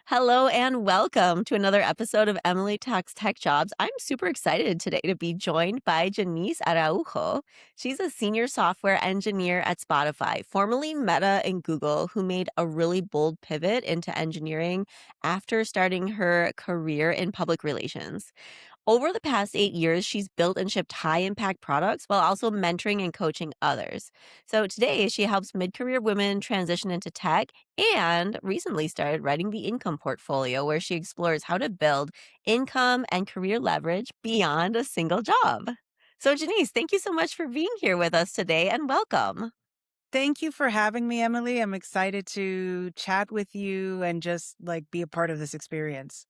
Hello and welcome to another episode of Emily Talks Tech Jobs. I'm super excited today to be joined by Jenise Araujo. She's a senior software engineer at Spotify, formerly Meta and Google, who made a really bold pivot into engineering after starting her career in public relations. Over the past 8 years, she's built and shipped high impact products while also mentoring and coaching others. So today, she helps mid career women transition into tech and recently started writing the Income Portfolio, where she explores how to build income and career leverage beyond a single job. So, Janice, thank you so much for being here with us today and welcome. Thank you for having me, Emily. I'm excited to chat with you and just be a part of this experience.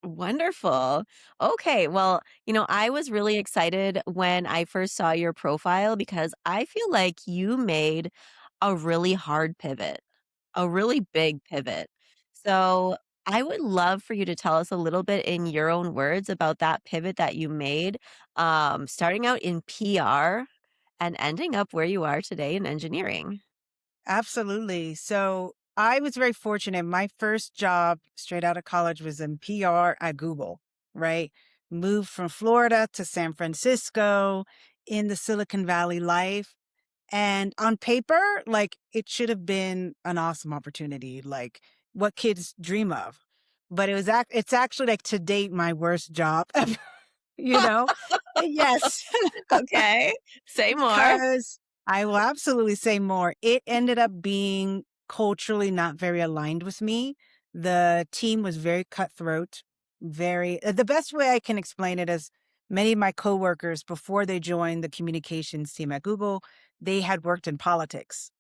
Wonderful. Okay. Well, I was really excited when I first saw your profile because I feel like you made a really hard pivot, a really big pivot. So I would love for you to tell us a little bit in your own words about that pivot that you made, starting out in PR and ending up where you are today in engineering. Absolutely. So I was very fortunate. My first job straight out of college was in PR at Google, right? Moved from Florida to San Francisco in the Silicon Valley life. And on paper, it should have been an awesome opportunity, like what kids dream of. But it's actually like to date my worst job ever, you know? Yes. Okay. Say more. Because I will absolutely say more. It ended up being culturally not very aligned with me. The team was very cutthroat, the best way I can explain it is many of my coworkers before they joined the communications team at Google, they had worked in politics.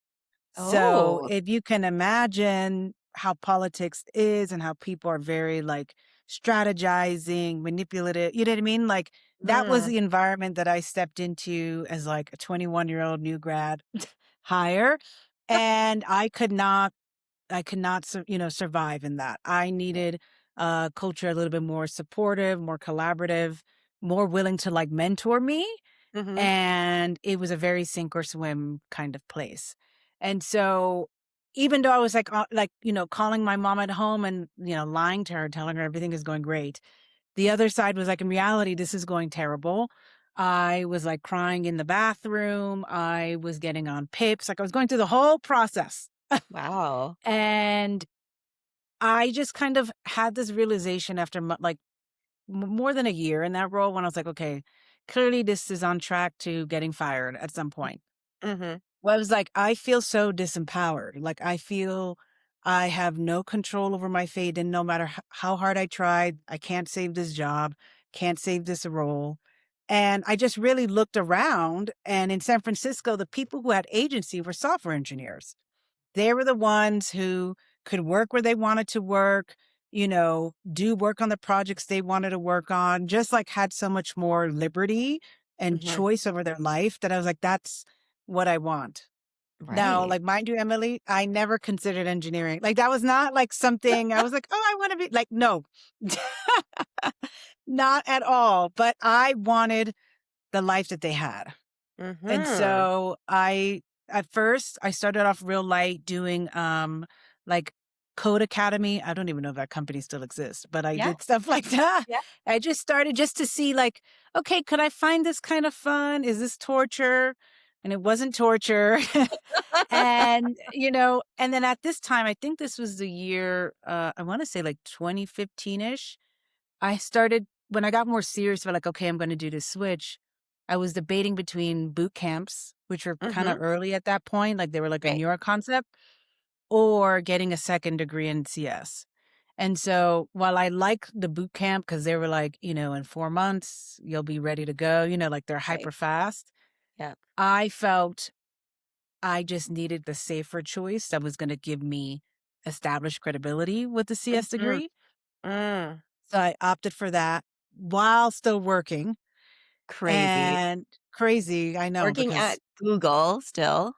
So Oh. if you can imagine how politics is and how people are very strategizing, manipulative, you know what I mean? Like that was Mm, the environment that I stepped into as like a 21-year-old new grad hire. And I could not survive in that. I needed a culture a little bit more supportive, more collaborative, more willing to mentor me, mhm. and it was a very sink or swim kind of place. And so even though I was calling my mom at home and, lying to her, telling her everything is going great, the other side was like, in reality, this is going terrible. I was like crying in the bathroom. I was getting on pips. Like I was going through the whole process. Wow. And I just kind of had this realization after more than a year in that role when I was like, okay, clearly this is on track to getting fired at some point. Mhm. Well, I was like, I feel so disempowered. Like I feel I have no control over my fate. And no matter how hard I tried, I can't save this job, can't save this role. And I just really looked around. And in San Francisco, the people who had agency were software engineers. They were the ones who could work where they wanted to work, do work on the projects they wanted to work on, just had so much more liberty and Mhm. choice over their life that I was like, that's what I want. Now, Right. mind you, Emily, I never considered engineering. Like that was not like something I was like, oh, I want to be like, no, not at all. But I wanted the life that they had. And Mhm. so at first I started off real light doing, like Code Academy. I don't even know if that company still exists, but I Yeah. did stuff like that. Yeah. I just started just to see okay, could I find this kind of fun? Is this torture? And it wasn't torture. And, and then at this time, I think this was the year, I want to say like 2015-ish. I started when I got more serious about okay, I'm going to do this switch. I was debating between boot camps, which were kind of Mhm. early at that point, like they were like a Right. newer concept, or getting a second degree in CS. And so while I like the boot camp because they were like, in 4 months, you'll be ready to go, like they're Right. hyper fast. Yeah. I felt I just needed the safer choice that was going to give me established credibility with the CS Mhm. degree. Mm. So I opted for that while still working. Crazy. And crazy, I know, Working at because Google still.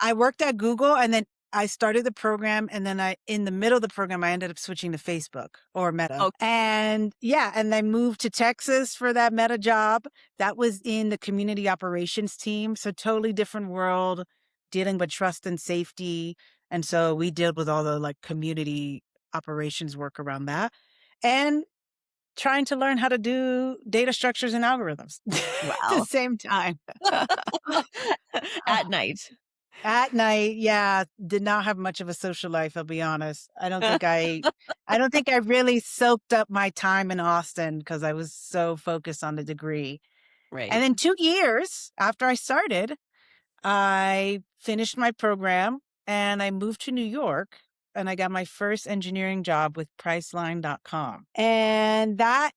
I worked at Google and then I started the program and then in the middle of the program, I ended up switching to Facebook or Meta. Oh, And yeah, and I moved to Texas for that Meta job. That was in the community operations team. So totally different world, dealing with trust and safety. And so we dealt with all the community operations work around that, and trying to learn how to do data structures and algorithms at the Wow. same time. At night. At night, yeah, did not have much of a social life, I'll be honest. I don't think I really soaked up my time in Austin because I was so focused on the degree. And Right. then 2 years after I started, I finished my program and I moved to New York and I got my first engineering job with Priceline.com. And that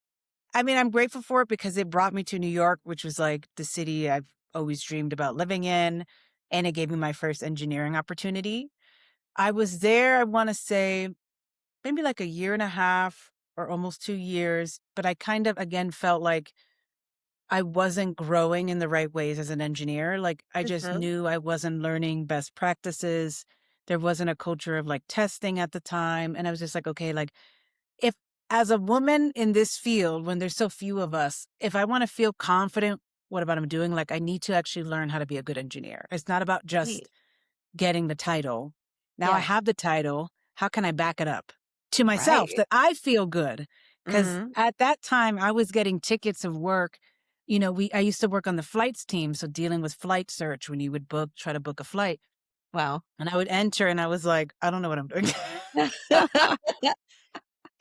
I mean, I'm grateful for it because it brought me to New York, which was like the city I've always dreamed about living in. And it gave me my first engineering opportunity. I was there, I want to say, maybe like a year and a half or almost 2 years. But I kind of, again, felt like I wasn't growing in the right ways as an engineer. Like I just Mhm. knew I wasn't learning best practices. There wasn't a culture of like testing at the time. And I was just like, okay, like if as a woman in this field, when there's so few of us, if I want to feel confident what about I'm doing, like I need to actually learn how to be a good engineer. It's not about Right. just getting the title. Now I Yes. have the title. How can I back it up to myself Right. that I feel good? Because Mhm. at that time I was getting tickets of work. I used to work on the flights team. So dealing with flight search when you would try to book a flight. Wow. And I would enter and I was like, I don't know what I'm doing.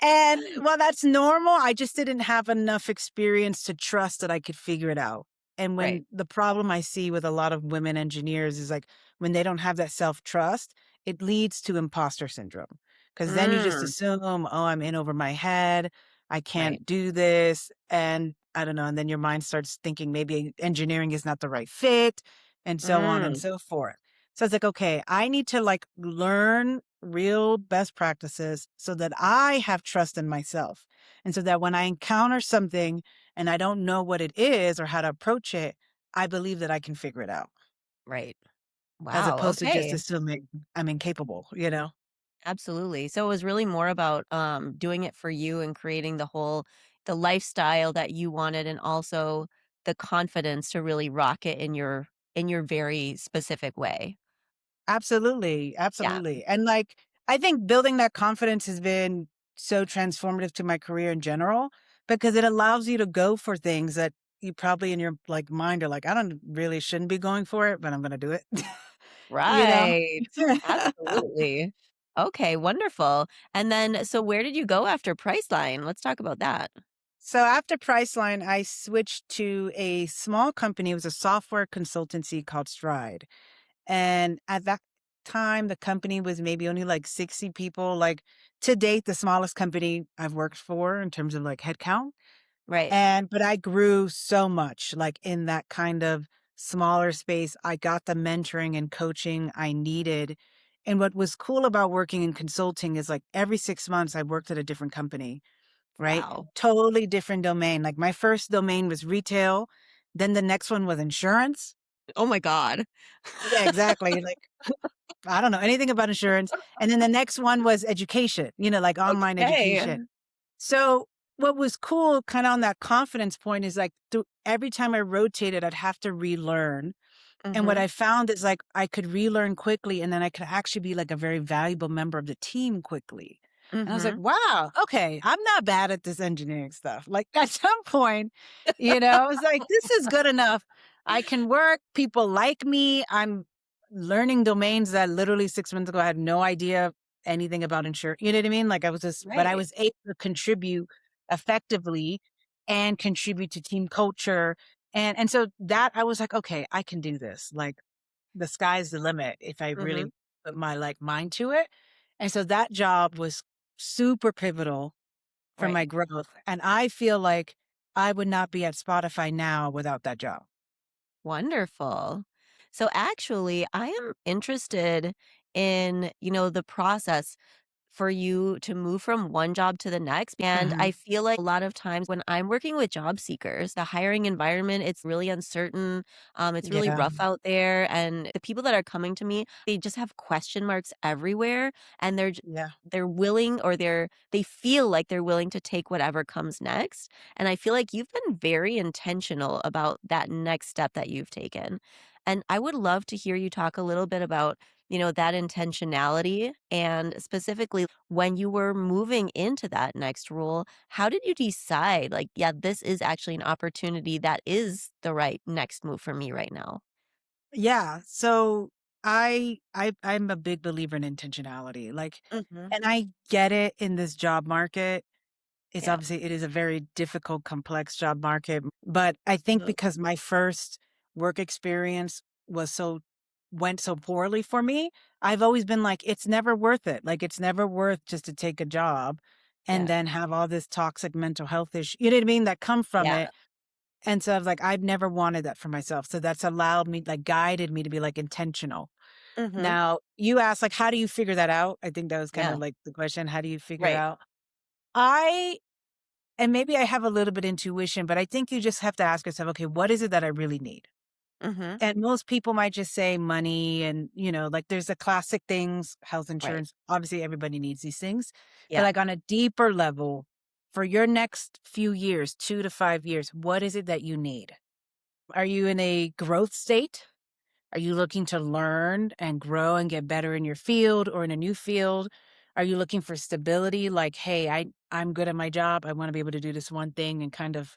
And while that's normal, I just didn't have enough experience to trust that I could figure it out. And Right. when the problem I see with a lot of women engineers is like when they don't have that self trust, it leads to imposter syndrome. Cause then you just Mm. assume, oh, I'm in over my head. I Right. can't do this. And I don't know. And then your mind starts thinking maybe engineering is not the right fit and so on and Mm. so forth. So it's like, okay, I need to like learn real best practices so that I have trust in myself. And so that when I encounter something and I don't know what it is or how to approach it, I believe that I can figure it out Right. as Wow. opposed to just Okay. assuming I'm incapable. Absolutely. So it was really more about doing it for you and creating the lifestyle that you wanted, and also the confidence to really rock it in your very specific way. Absolutely. Yeah. Absolutely. And like, I think building that confidence has been so transformative to my career in general because it allows you to go for things that you probably in your like mind are like, I don't really shouldn't be going for it, but I'm going to do it. you know? Right. Absolutely. Okay, wonderful. And then so where did you go after Priceline? Let's talk about that. So after Priceline, I switched to a small company. It was a software consultancy called Stride. And at that time, the company was maybe only like 60 people. Like to date, the smallest company I've worked for in terms of like headcount. Right. But I grew so much like in that kind of smaller space. I got the mentoring and coaching I needed. And what was cool about working in consulting is like every 6 months I worked at a different company, right? Wow. Totally different domain. Like my first domain was retail. Then the next one was insurance. Oh my god. Yeah, exactly. Like I don't know anything about insurance. And then the next one was education, like online Okay. education. So what was cool kind of on that confidence point is like every time I rotated, I'd have to relearn. And what Mhm. I found is like I could relearn quickly and then I could actually be like a very valuable member of the team quickly. And I was like, Mhm. wow, okay, I'm not bad at this engineering stuff. Like at some point, I was like, this is good enough. I can work. People like me. I'm learning domains that literally 6 months ago I had no idea anything about insurance. You know what I mean? Like but I Right. was able to contribute effectively and contribute to team culture and so that I was like, okay, I can do this. Like the sky's the limit if I really Mhm. put my like mind to it. And so that job was super pivotal for Right. my growth. And I feel like I would not be at Spotify now without that job. Wonderful. So actually, I am interested in, the process for you to move from one job to the next. And Uh-huh. I feel like a lot of times when I'm working with job seekers, the hiring environment, it's really uncertain. It's really Yeah. rough out there. And the people that are coming to me, they just have question marks everywhere. And Yeah. they're willing, or they feel like they're willing to take whatever comes next. And I feel like you've been very intentional about that next step that you've taken. And I would love to hear you talk a little bit about that intentionality? And specifically, when you were moving into that next role, how did you decide, like, yeah, this is actually an opportunity that is the right next move for me right now? Yeah. So I'm a big believer in intentionality. Like, Hmm. and I get it in this job market. It's Yeah. obviously it is a very difficult, complex job market. But I think Mhm. because my first work experience was so went so poorly for me, I've always been like, it's never worth it. Like it's never worth just to take a job and Yeah. then have all this toxic mental health issue. You know what I mean? That come from Yeah. it. And so I was like, I've never wanted that for myself. So that's allowed me, like guided me to be like intentional. Hmm. Now you asked like, how do you figure that out? I think that was kind Yeah. of like the question. How do you figure it Right. out? I and maybe I have a little bit intuition, but I think you just have to ask yourself, okay, what is it that I really need? Hmm. And most people might just say money and, like there's the classic things, health Right. insurance. Obviously, everybody needs these things. But Yeah. like on a deeper level, for your next few years, 2 to 5 years, what is it that you need? Are you in a growth state? Are you looking to learn and grow and get better in your field or in a new field? Are you looking for stability? Like, hey, I'm good at my job. I want to be able to do this one thing and kind of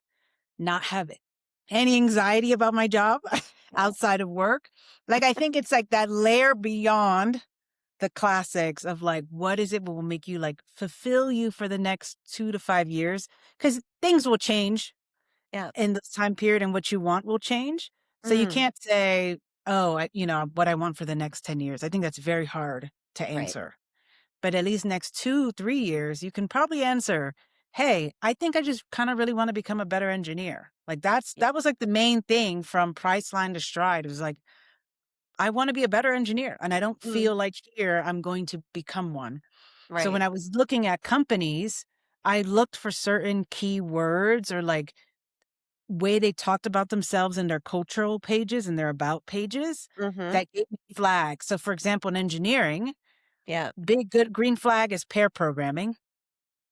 not have any anxiety about my job Yeah. outside of work. Like, I think it's like that layer beyond the classics of like, what is it that will make you like fulfill you for the next 2 to 5 years? Because things will change Yeah. in this time period and what you want will change. So you Mm. can't say, oh, what I want for the next 10 years. I think that's very hard to Right. answer. But at least next 2, 3 years, you can probably answer, hey, I think I just kind of really want to become a better engineer. Like Yeah. that was like the main thing from Priceline to Stride. It was like, I want to be a better engineer. And I don't Mm. feel like here I'm going to become one. So when Right. I was looking at companies, I looked for certain keywords or like way they talked about themselves in their cultural pages and their about pages Hmm. that gave me flags. So for example, in engineering, Yeah. big good green flag is pair programming.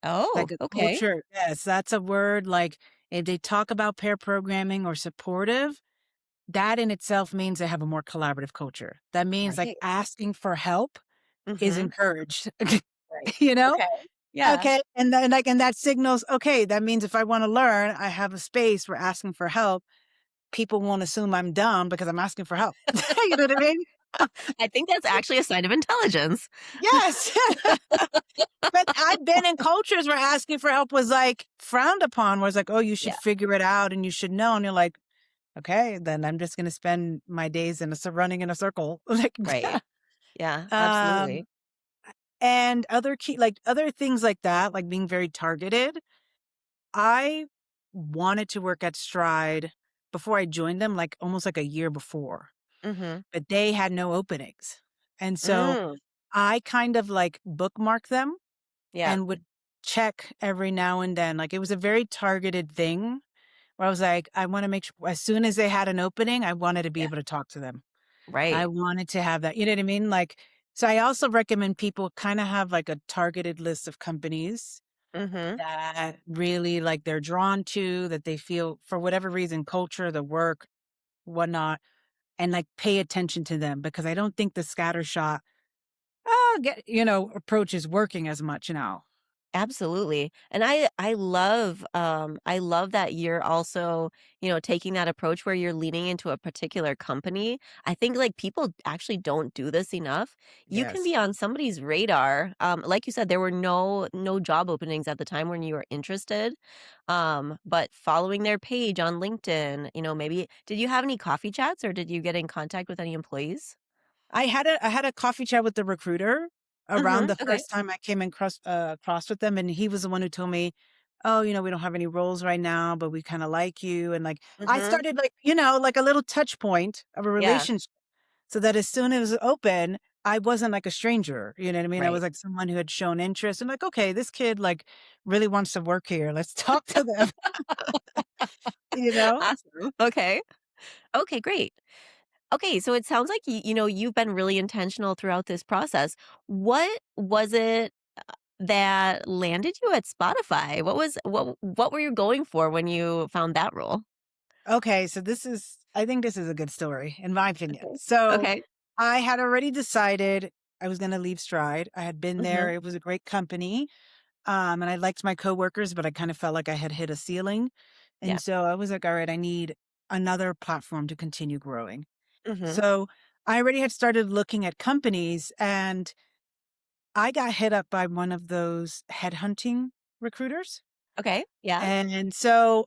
Oh, Like a okay. culture, yes, that's a word. Like if they talk about pair programming or supportive, that in itself means they have a more collaborative culture. That means like Right. asking for help is Hmm. encouraged. Right. you know? Okay. Yeah. Okay. And then like and that signals, okay, that means if I want to learn, I have a space for asking for help. People won't assume I'm dumb because I'm asking for help. You know what I mean? I think that's actually a sign of intelligence. Yes. But I've been in cultures where asking for help was like frowned upon, was like, oh, you should Yeah. figure it out and you should know. And you're like, okay, then I'm just going to spend my days running in a circle. Like, Right. Yeah, um, absolutely. and other key, like other things like that, like being very targeted. I wanted to work at Stride before I joined them, like almost like a year before, Mhm. but they had no openings. And so Mm. I kind of like bookmark them Yeah. and would check every now and then. Like it was a very targeted thing where I was like, I want to make sure as soon as they had an opening, I wanted to be Yeah. able to talk to them. I Right. wanted to have that. You know what I mean? Like, so I also recommend people kind of have like a targeted list of companies Mhm. that really like they're drawn to, that they feel for whatever reason, culture, the work, whatnot, and like pay attention to them because I don't think the scattershot approach is working as much now. Absolutely. And I love that you're also, taking that approach where you're leaning into a particular company. I think like people actually don't do this enough. You can Yes. be on somebody's radar. Like you said, there were no job openings at the time when you were interested. But following their page on LinkedIn, maybe did you have any coffee chats or did you get in contact with any employees? I had a coffee chat with the recruiter around Mhm. the Okay. first time I came in cross with them, and he was the one who told me, "Oh, we don't have any roles right now, but we kind of like you." And like I Mhm. started like like a little touch point of a Yeah. relationship, so that as soon as it was open, I wasn't like a stranger. You know what I mean? I Right. was like someone who had shown interest, and like, okay, this kid like really wants to work here. Let's talk to them. You know? Awesome. Okay. Okay, great. Okay, so it sounds like you've been really intentional throughout this process. What was it that landed you at Spotify? What were you going for when you found that role? Okay, so I think this is a good story in my opinion. Okay. So Okay. I had already decided I was gonna leave Stride. I had been there, Mhm. it was a great company, and I liked my coworkers, but I kind of felt like I had hit a ceiling, Yeah. and so I was like, "Alright, I need another platform to continue growing." Mhm. So, I already had started looking at companies, and I got hit up by one of those headhunting recruiters, Okay. Yeah. and so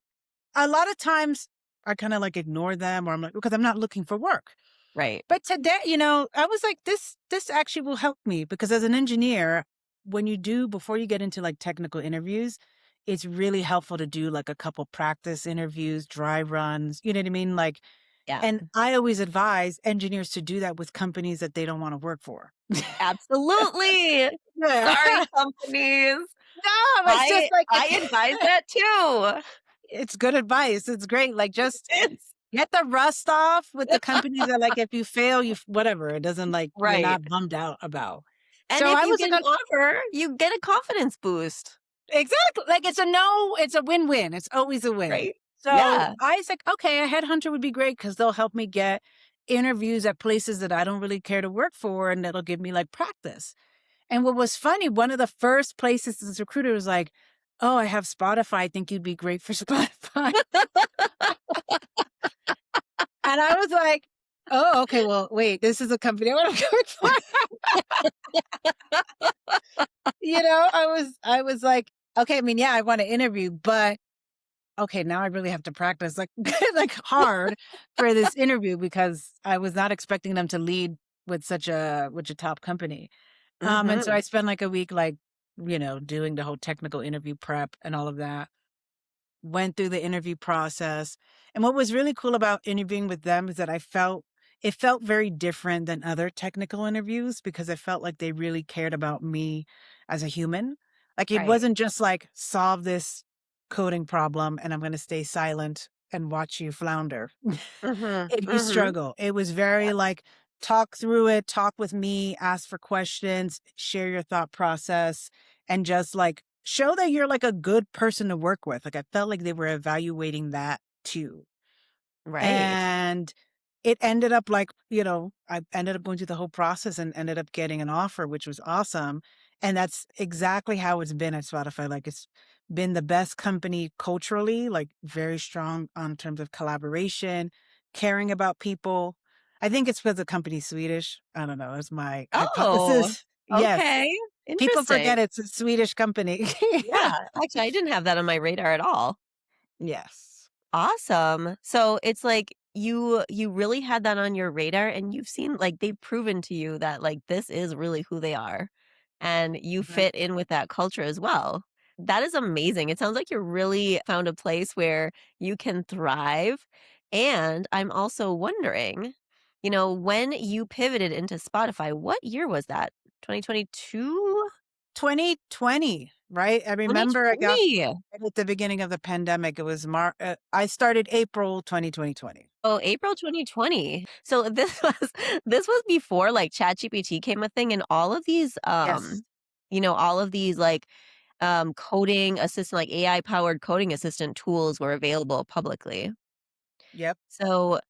a lot of times I kinda, like, ignore them or I'm like because I'm not looking for work. Right. But today, I was like, this actually will help me because as an engineer, when you do before you get into like technical interviews, it's really helpful to do like a couple practice interviews, dry runs, you know what I mean? Like, Yeah. and I always advise engineers to do that with companies that they don't want to work for. Absolutely. Yeah. Sorry, companies. No, it's just like I advise that too. it's good advice. It's great. Like just It's get the rust off with the companies that like if you fail, whatever. It doesn't like you're right. not bummed out about. And So if I you was get like, an offer, you get a confidence boost, exactly. Like it's a no, it's a win-win. It's always a win. right? So Yeah. I was like, okay, a headhunter would be great because they'll help me get interviews at places that I don't really care to work for and that'll give me like practice. And what was funny, one of the first places this recruiter was like, oh, I have Spotify. I think you'd be great for Spotify. And I was like, oh, okay, well, wait, this is a company I want to work for. I was like, okay, I mean, yeah, I want to interview, but okay, now I really have to practice like like hard for this interview because I was not expecting them to lead with such a top company. And so Mhm. I spent like a week like, doing the whole technical interview prep and all of that. Went through the interview process. And what was really cool about interviewing with them is that it felt very different than other technical interviews because I felt like they really cared about me as a human. Like it Right. wasn't just like solve this coding problem and I'm going to stay silent and watch you flounder Mhm. if you Mhm. struggle. It was very like talk through it, talk with me, ask for questions, share your thought process, and just like show that you're like a good person to work with. Like I felt like they were evaluating that too. Right. And it ended up like, I ended up going through the whole process and ended up getting an offer, which was awesome. And that's exactly how it's been at Spotify. Like it's been the best company culturally, like very strong on terms of collaboration, caring about people. I think it's because the company's Swedish. I don't know. It's my Oh, hypothesis. Yes. okay. People Interesting. forget it's a Swedish company. Yeah. Actually, I didn't have that on my radar at all. Yes. Awesome. So it's like you really had that on your radar and you've seen like they've proven to you that like this is really who they are and you Right. fit in with that culture as well. That is amazing. It sounds like you really found a place where you can thrive. And I'm also wondering, when you pivoted into Spotify, what year was that? 2022? 2020, right? I remember I got 2020. right at the beginning of the pandemic. It was I started April 2020. Oh, April 2020. So this was before like ChatGPT came a thing and all of these Yes. all of these like coding assistant like AI powered coding assistant tools were available publicly. Yep. So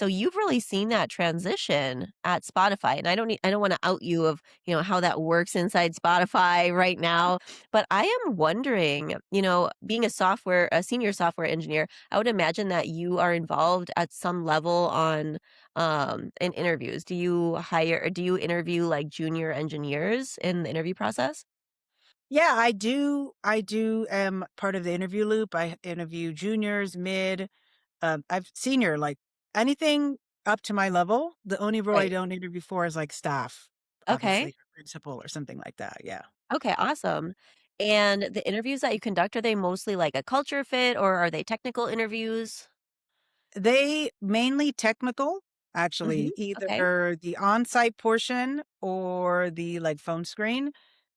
you've really seen that transition at Spotify, and I don't wanna out you of, how that works inside Spotify right now, but I am wondering, being a senior software engineer, I would imagine that you are involved at some level in interviews. Do you interview, like, junior engineers in the interview process? Yeah, I do. I do am part of the interview loop. I interview juniors, mid, I've senior, like anything up to my level. The only role I Right. don't interview for is like staff, Okay. obviously, or principal or something like that. Yeah. Okay, awesome. And the interviews that you conduct, are they mostly like a culture fit or are they technical interviews? They mainly technical, Mhm. actually, Okay. either the on-site portion or the like phone screen.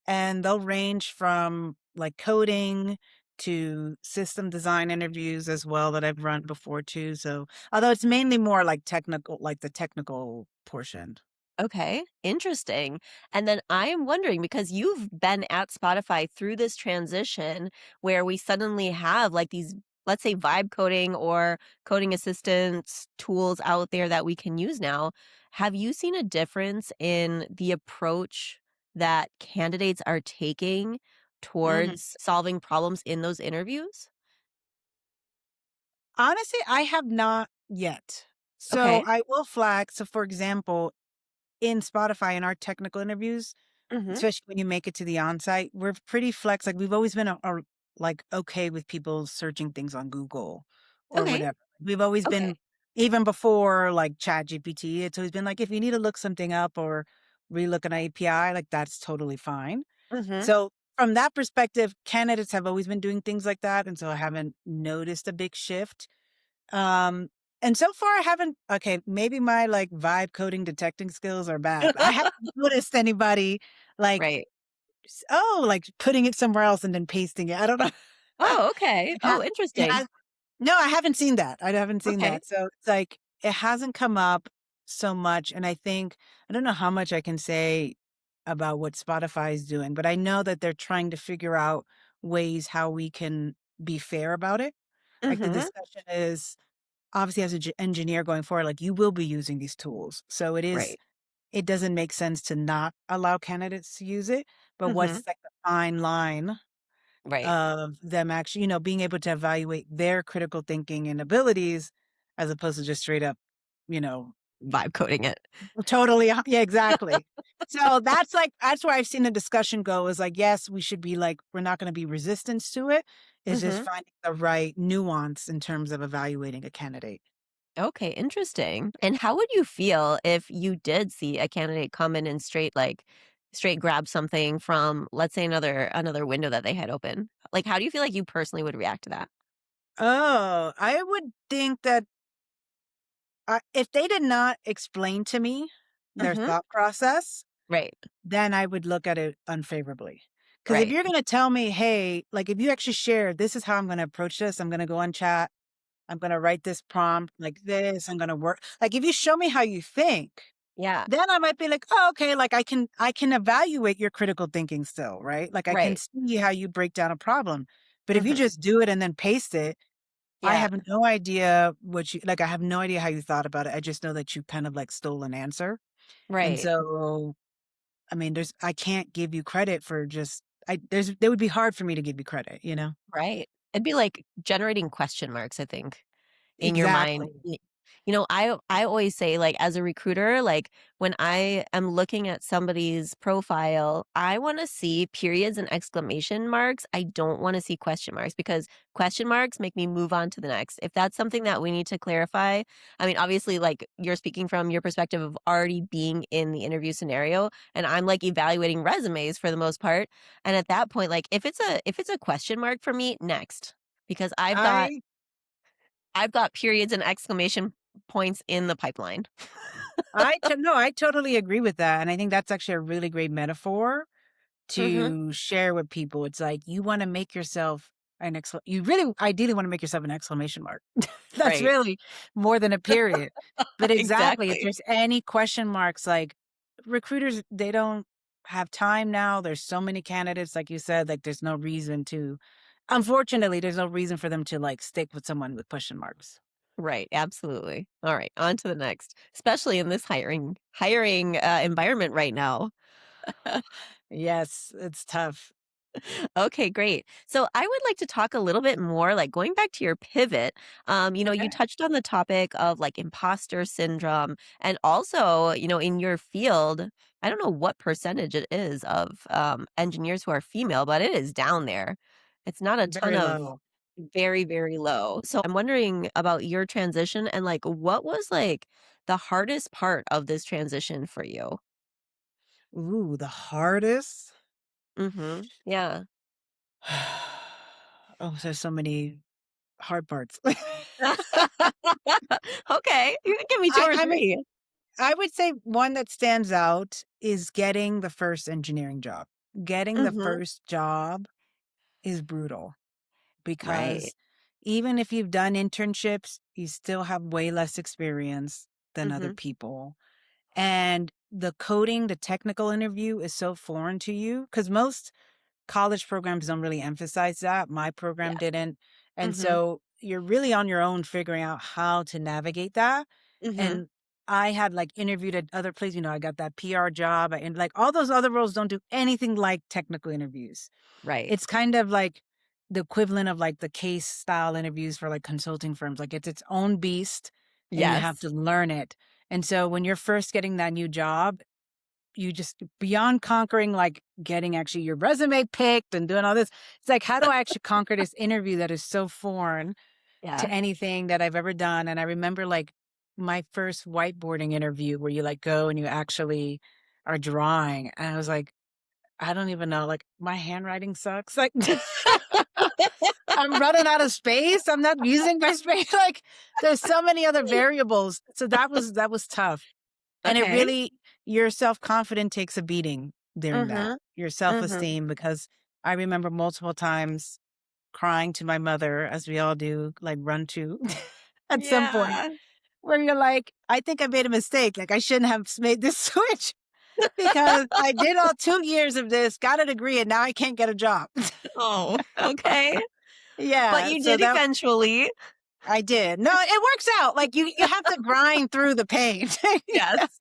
And they'll range from like coding to system design interviews as well that I've run before too. So although it's mainly more like technical, like the technical portion. Okay. Interesting. And then I am wondering because you've been at Spotify through this transition where we suddenly have like these let's say, vibe coding or coding assistance tools out there that we can use now. Have you seen a difference in the approach that candidates are taking Mhm. towards solving problems in those interviews? Honestly, I have not yet. So Okay. I will flag. So, for example, in Spotify, in our technical interviews, Mhm. especially when you make it to the onsite, we're pretty flex. Like we've always been like okay with people searching things on Google or Okay. whatever. We've always Okay. been even before like Chat GPT. It's always been like if you need to look something up or relook an API, like that's totally fine. Mhm. So from that perspective, candidates have always been doing things like that, and so I haven't noticed a big shift. Um, and so far I haven't. Okay, maybe my like vibe coding detecting skills are bad, but I haven't noticed anybody like Right. oh, like putting it somewhere else and then pasting it. I don't know. Oh, okay. It ha Oh, it interesting. has no, I haven't seen that. I haven't seen Okay. that. So it's like it hasn't come up so much. And I think I don't know how much I can say about what Spotify is doing, but I know that they're trying to figure out ways how we can be fair about it. Like the Mhm. discussion is obviously as an engineer going forward, like you will be using these tools. So Right. it doesn't make sense to not allow candidates to use it. But Mhm. what's like the fine line Right. of them actually, being able to evaluate their critical thinking and abilities as opposed to just straight up, you know, Vibe coding it. totally. Yeah, exactly. So that's where I've seen the discussion go is like, yes, we should be like, we're not going to be resistance to it. It's just Mhm. finding the right nuance in terms of evaluating a candidate. Okay, interesting. And how would you feel if you did see a candidate come in and straight grab something from, let's say, another window that they had open? Like, how do you feel like you personally would react to that? Oh, I would think that if they did not explain to me their Mhm. thought process, Right. then I would look at it unfavorably. Because if Right. you're going to tell me, hey, like if you actually share, this is how I'm going to approach this, I'm going to go on chat, I'm going to write this prompt like this, I'm going to work. Like if you show me how you think, Yeah. then I might be like, oh, okay, like I can evaluate your critical thinking still, right? Like I can Right. see how you break down a problem. But if you Mhm. just do it and then paste it, I Yeah. have no idea what you like. I have no idea how you thought about it. I just know that you kind of like stole an answer. And Right. so I mean, I can't give you credit for just it would be hard for me to give you credit, you know? Right. It'd be like generating question marks, I think. In your mind. Exactly. I always say, like, as a recruiter, like, when I am looking at somebody's profile, I wanna see periods and exclamation marks. I don't wanna see question marks because question marks make me move on to the next. If that's something that we need to clarify, I mean, obviously, like, you're speaking from your perspective of already being in the interview scenario, and I'm, like, evaluating resumes for the most part, and at that point, like, if it's a question mark for me, next, because I I've got periods and exclamation points in the pipeline. no, I totally agree with that, and I think that's actually a really great metaphor Mhm. to share with people. It's like you wanna make yourself you really ideally wanna make yourself an exclamation mark. That's Right. really more than a period. But exactly, if Exactly. there's any question marks, like, recruiters, they don't have time now. There's so many candidates, like you said, like, there's no reason to unfortunately, there's no reason for them to, like, stick with someone with question marks. Right, absolutely. Alright, on to the next, especially in this hiring environment right now. Yes, it's tough. Okay, great. So I would like to talk a little bit more, like going back to your pivot. You Okay. touched on the topic of like imposter syndrome, and also, in your field, I don't know what percentage it is of engineers who are female, but it is down there. It's not a ton Very of low. very, very low. So I'm wondering about your transition and like what was like the hardest part of this transition for you? Ooh, the hardest? Mhm. Yeah. Oh, there's so many hard parts. Okay, you can give me 2 or I mean, 3. I would say one that stands out is getting the first engineering job. Getting the Mhm. first job is brutal Right. because even if you've done internships, you still have way less experience than other Mhm. people. And the coding, the technical interview is so foreign to you because most college programs don't really emphasize that. My program Yeah. didn't. And Mhm. so you're really on your own figuring out how to navigate that. Mhm. And I had like interviewed at other places, I got that PR job and like all those other roles don't do anything like technical interviews. Right. It's kind of like the equivalent of like the case style interviews for like consulting firms. Like it's its own beast and you have Yes. to learn it. And so when you're first getting that new job, you just beyond conquering like getting actually your resume picked and doing all this, it's like, how do I actually conquer this interview that is so foreign to Yeah. anything that I've ever done? And I remember like my first whiteboarding interview where you like go and you actually are drawing. And I was like, I don't even know, like my handwriting sucks. Like I'm running out of space. I'm not using my space. Like there's so many other variables. So that was tough. And it Okay. really, your self-confidence takes a beating during that, Mhm. your Mhm. self-esteem, because I remember multiple times crying to my mother, as we all do, like run to at some point, Yeah. where you're like, I think I made a mistake. Like I shouldn't have made this switch because I did all 2 years of this, got a degree, and now I can't get a job. Oh, okay. But Yeah. you So did that eventually. I did. No, it works out. Like you have to grind through the pain. Yes.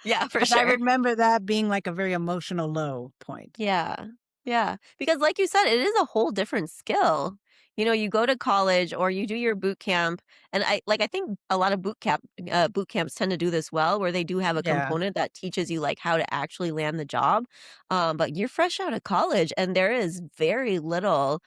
Yeah, for But I sure. remember that being like a very emotional low point. Yeah. Yeah. Because like you said, it is a whole different skill. You go to college or you do your boot camp, and I think a lot of boot camps tend to do this well, where they do have a Yeah. component that teaches you like how to actually land the job. But you're fresh out of college and there is very little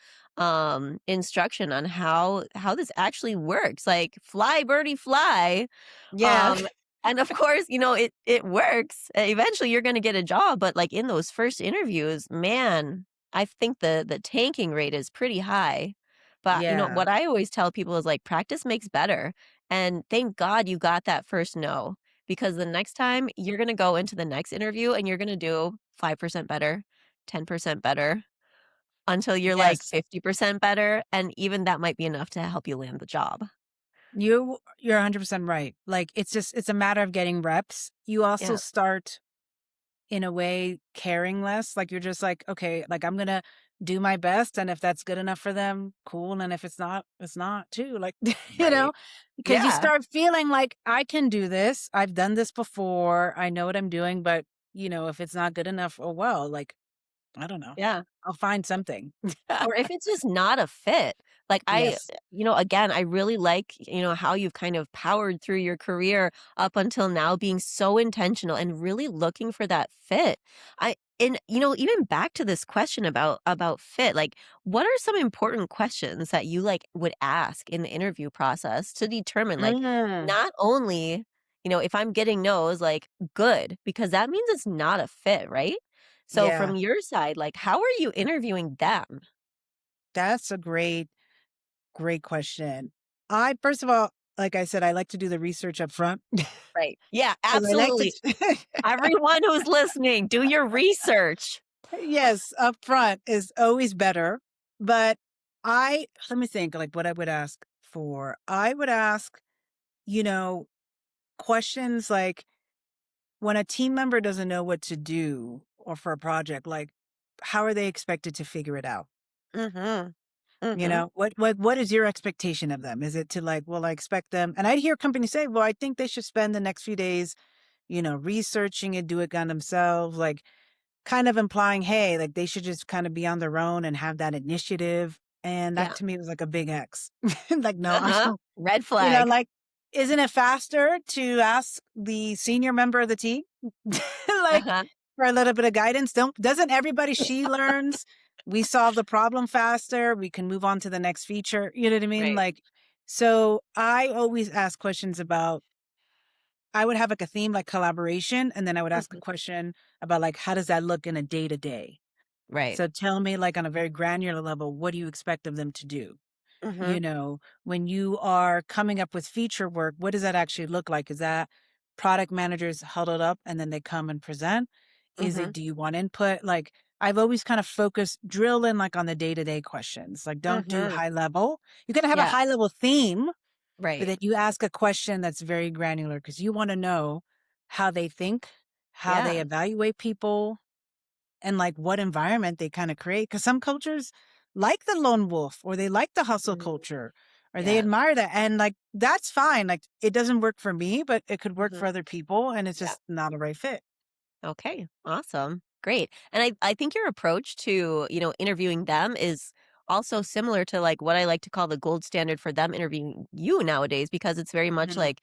instruction on how this actually works. Like fly birdie fly. Yeah. Um, and of course, it works. Eventually you're gonna get a job, but, like, in those first interviews, man, I think the tanking rate is pretty high. But, Yeah. what I always tell people is, like, practice makes better, and thank God you got that first no, because the next time you're gonna go into the next interview and you're gonna do 5% better, 10% better, until you're, like, Yes. 50% better, and even that might be enough to help you land the job. You're 100% right. Like, it's a matter of getting reps. You also Yeah, start, in a way, caring less. Like, you're just like, "Okay, like, I'm gonna do my best, and if that's good enough for them, cool, and if it's not too." Like, you know? right. Because you Yeah, start feeling like, "I can do this. I've done this before. I know what I'm doing, but, if it's not good enough, oh, well, like, I don't know. yeah. I'll find something." Or if it's just not a fit. Like Yes. again, I really like, how you've kind of powered through your career up until now being so intentional and really looking for that fit. Even back to this question about fit, like what are some important questions that you like would ask in the interview process to determine like Mm. not only, if I'm getting no's, like good, because that means it's not a fit, right? So Yeah. from your side, like how are you interviewing them? That's a great question. I first of all, like I said, I like to do the research up front Right. Yeah, because I like to absolutely. Everyone who's listening, do your research. yes, up front is always better, but I let me think, like, what I would ask for. I would ask, you know, questions like, when a team member doesn't know what to do or for a project, like, how are they expected to figure it out? Mhm. Mhm. What is your expectation of them? Is it to like, well, I expect them, and I'd hear companies say, well, I think they should spend the next few days, researching and do it on themselves, like kind of implying, hey, like they should just kind of be on their own and have that initiative. And that Yeah. to me was like a big X. Like, no, I Uh-huh. don't, Red flag. like, isn't it faster to ask the senior member of the team? Like Uh-huh. for a little bit of guidance. Doesn't everybody she learns, we solve the problem faster, we can move on to the next feature. You know what I mean? Right. Like, so I always ask questions about, I would have like a theme like collaboration, and then I would ask a Mhm. question about like, how does that look in a day to day? Right. So tell me, like, on a very granular level, what do you expect of them to do? Mhm. When you are coming up with feature work, what does that actually look like? Is that product managers huddled up and then they come and present? Is it, Mhm. do you want input? Like, I've always kind of focused, drill in like on the day to day questions. Like, don't do Mhm. high level. You can have a Yeah. high level theme, but Right. then you ask a question that's very granular because you want to know how they think, how they Yeah. evaluate people, and like what environment they kind of create. Because some cultures like the lone wolf or they like the hustle Mhm. culture, or they Yeah. admire that. And like, that's fine. Like, it doesn't work for me, but it could work Mhm. for other people. And it's Yeah. just not a right fit. Okay, awesome. Great. And I think your approach to, interviewing them is also similar to like what I like to call the gold standard for them interviewing you nowadays, because it's very much Mhm. like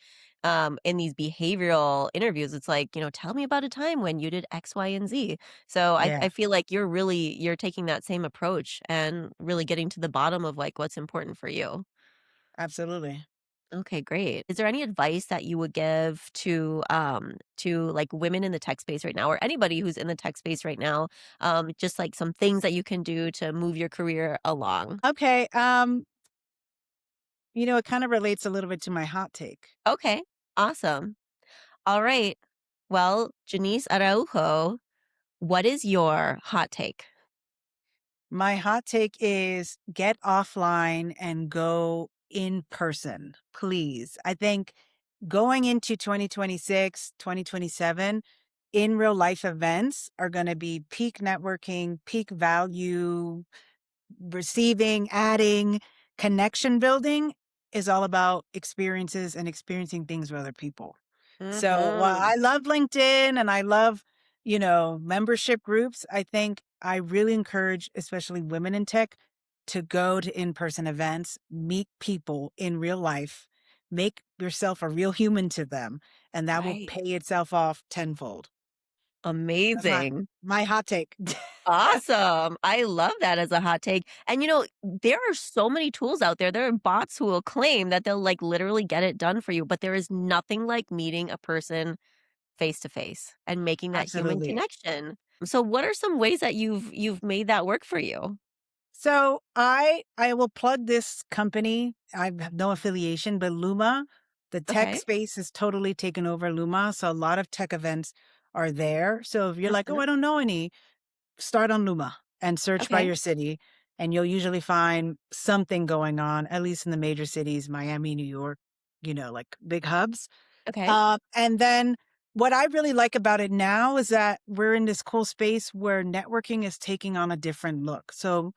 in these behavioral interviews, it's like, tell me about a time when you did X, Y, and Z. So Yeah, I feel like you're taking that same approach and really getting to the bottom of like what's important for you. absolutely. Okay, great. Is there any advice that you would give to like women in the tech space right now, or anybody who's in the tech space right now? Just like some things that you can do to move your career along. Okay. It kind of relates a little bit to my hot take. Okay, awesome. All right. Well, Janice Araujo, what is your hot take? My hot take is get offline and go in person, please. I think going into 2026, 2027, in real life events are going to be peak networking, peak value, receiving, adding, connection building is all about experiences and experiencing things with other people. So while Mm-hmm. I love LinkedIn and I love, membership groups, I think I really encourage, especially women in tech, to go to in person events, meet people in real life, make yourself a real human to them, and that will Right. pay itself off tenfold. That's Amazing. my hot take. Awesome. I love that as a hot take. And there are so many tools out there. There are bots who will claim that they'll like literally get it done for you, but there is nothing like meeting a person face to face and making that human Absolutely. connection. So what are some ways that you've made that work for you? So I will plug this company. I have no affiliation, but Luma, the tech Okay. space has totally taken over Luma. So a lot of tech events are there. So if you're like, oh, Mhm. I don't know any, start on Luma and search by Okay. your city. And you'll usually find something going on, at least in the major cities, Miami, New York, like big hubs. Okay. And then what I really like about it now is that we're in this cool space where networking is taking on a different look. So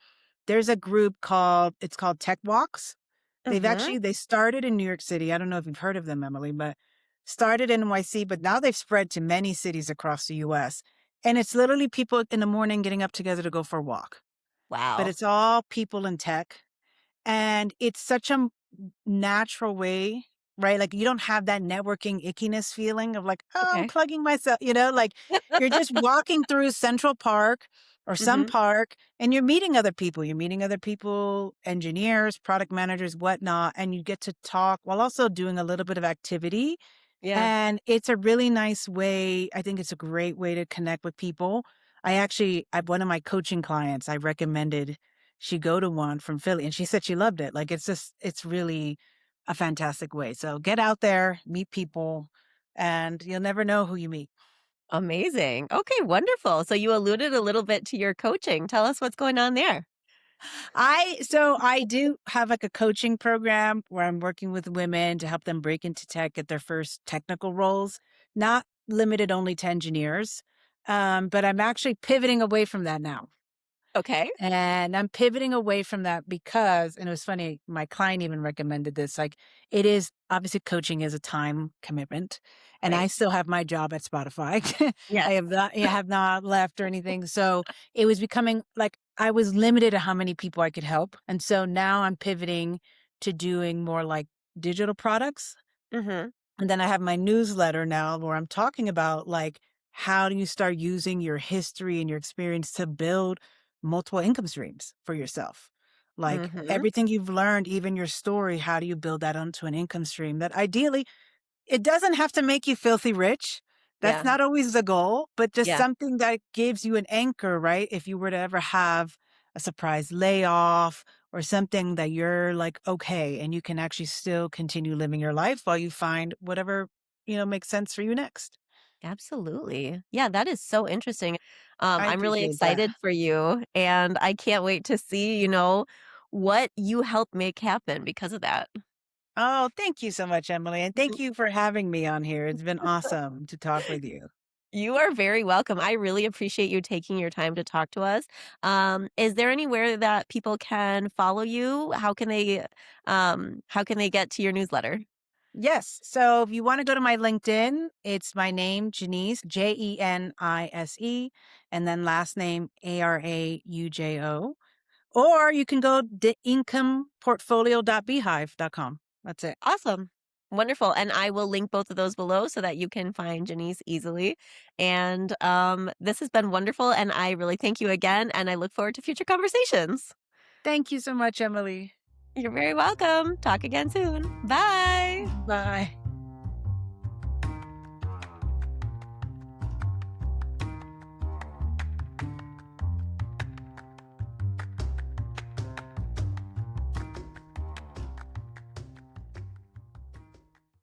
there's a group called Tech Walks. Mhm. They started in New York City. I don't know if you've heard of them, Emily, but started in NYC, but now they've spread to many cities across the US. And it's literally people in the morning getting up together to go for a walk. But Wow. it's all people in tech. And it's such a natural way, right? Like, you don't have that networking ickiness feeling of like, "Oh, I'm Okay. plugging myself," like, you're just walking through Central Park or some Mhm. park, and you're meeting other people. You're meeting other people, engineers, product managers, whatnot, and you get to talk while also doing a little bit of activity, Yeah. and it's a really nice way. I think it's a great way to connect with people. I one of my coaching clients, I recommended she go to one from Philly and she said she loved it. Like, it's really a fantastic way. So get out there, meet people, and you'll never know who you meet. Amazing. Okay, wonderful. So you alluded a little bit to your coaching. Tell us what's going on there. I do have like a coaching program where I'm working with women to help them break into tech, get their first technical roles, not limited only to engineers. But I'm actually pivoting away from that now. Okay. And I'm pivoting away from that because, and it was funny, my client even recommended this. Like, it is obviously coaching is a time commitment, and I Right. still have my job at Spotify. Yes. I have not left or anything. So it was becoming like I was limited to how many people I could help. And so now I'm pivoting to doing more like digital products. Mhm. And then I have my newsletter now where I'm talking about like how do you start using your history and your experience to build multiple income streams for yourself? Like Mhm. everything you've learned, even your story, how do you build that onto an income stream that ideally it doesn't have to make you filthy rich. That's Yeah. not always the goal, but just Yeah. something that gives you an anchor, right? If you were to ever have a surprise layoff or something that you're like, okay, and you can actually still continue living your life while you find whatever, makes sense for you next. Absolutely. Yeah, that is so interesting. I I'm really appreciate that. excited for you, and I can't wait to see, what you help make happen because of that. Oh, thank you so much, Emily. And thank you for having me on here. It's been awesome to talk with you. You are very welcome. I really appreciate you taking your time to talk to us. Is there anywhere that people can follow you? How can they get to your newsletter? Yes. So if you want to go to my LinkedIn, it's my name, Jenise, Jenise, and then last name Araujo. Or you can go to incomeportfolio.beehive.com. That's it. Awesome. Wonderful. And I will link both of those below so that you can find Janice easily. And this has been wonderful. And I really thank you again. And I look forward to future conversations. Thank you so much, Emily. You're very welcome. Talk again soon. Bye. Bye.